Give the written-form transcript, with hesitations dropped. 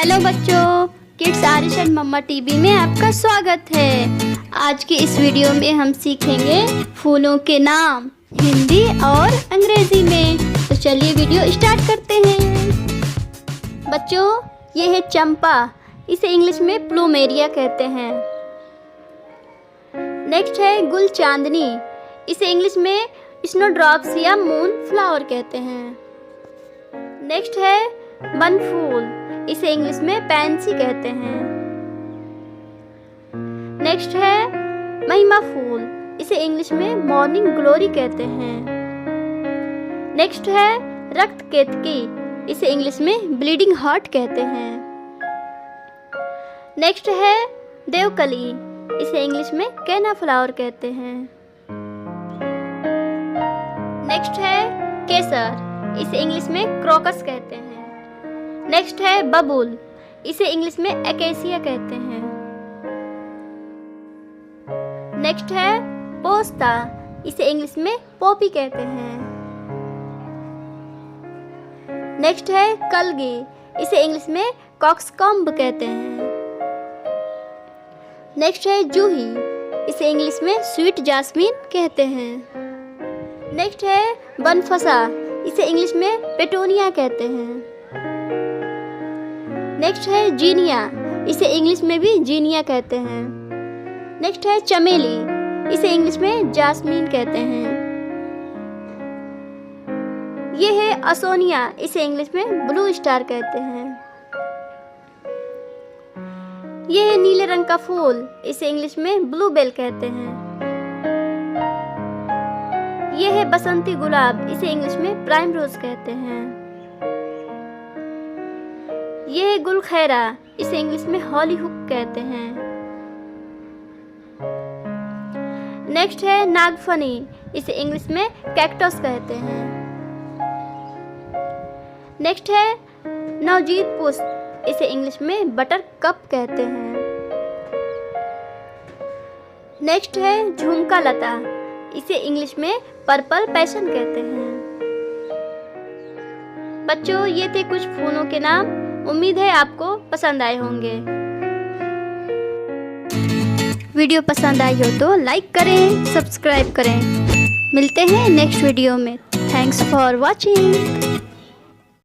Hello बच्चों, kids Aarish and mumma TV में आपका स्वागत है। आज के इस वीडियो में हम सीखेंगे फूलों के नाम हिंदी और अंग्रेजी में। तो चलिए वीडियो स्टार्ट करते हैं। बच्चों, ये है चंपा, इसे इंग्लिश में प्लूमेरिया कहते हैं। नेक्स्ट है गुल चांदनी, इसे इंग्लिश में स्नोड्रॉप्स या मून फ्लावर कहते हैं। नेक्स्ट है बनफूल, इसे इंग्लिश में पैंसी कहते हैं। नेक्स्ट है महिमा फूल, इसे इंग्लिश में मॉर्निंग ग्लोरी कहते हैं। नेक्स्ट है रक्त केतकी, इसे इंग्लिश में ब्लीडिंग हार्ट कहते हैं। नेक्स्ट है देवकली, इसे इंग्लिश में कैना फ्लावर कहते हैं। नेक्स्ट है केसर, इसे इंग्लिश में क्रोकस कहते हैं। नेक्स्ट है बबूल, इसे इंग्लिश में एकेसिया कहते हैं। नेक्स्ट है पोस्ता, इसे इंग्लिश में पोपी कहते हैं। नेक्स्ट है कलगी, इसे इंग्लिश में कॉक्सकॉम्ब कहते हैं। नेक्स्ट है जूही, इसे इंग्लिश में स्वीट जास्मीन कहते हैं। नेक्स्ट है बनफसा, इसे इंग्लिश में पेटोनिया कहते हैं। नेक्स्ट है जीनिया, इसे इंग्लिश में भी जीनिया कहते हैं। नेक्स्ट है चमेली, इसे इंग्लिश में जास्मीन कहते हैं। ये है असोनिया, इसे इंग्लिश में ब्लू स्टार कहते हैं। ये है नीले रंग का फूल, इसे इंग्लिश में ब्लू बेल कहते हैं। ये है बसंती गुलाब, इसे इंग्लिश में प्राइम रोज कहते हैं। ये है गुलखैरा, इसे इंग्लिश में हॉली हुक कहते हैं। नेक्स्ट है नागफनी, इसे इंग्लिश में कैक्टस कहते हैं। नेक्स्ट है नवजीत पुष्प, इसे इंग्लिश में बटर कप कहते हैं। नेक्स्ट है झुमका लता, इसे इंग्लिश में पर्पल पैशन कहते हैं। बच्चों, ये थे कुछ फूलों के नाम। उम्मीद है आपको पसंद आए होंगे। वीडियो पसंद आई हो तो लाइक करें, सब्सक्राइब करें। मिलते हैं नेक्स्ट वीडियो में। Thanks for watching.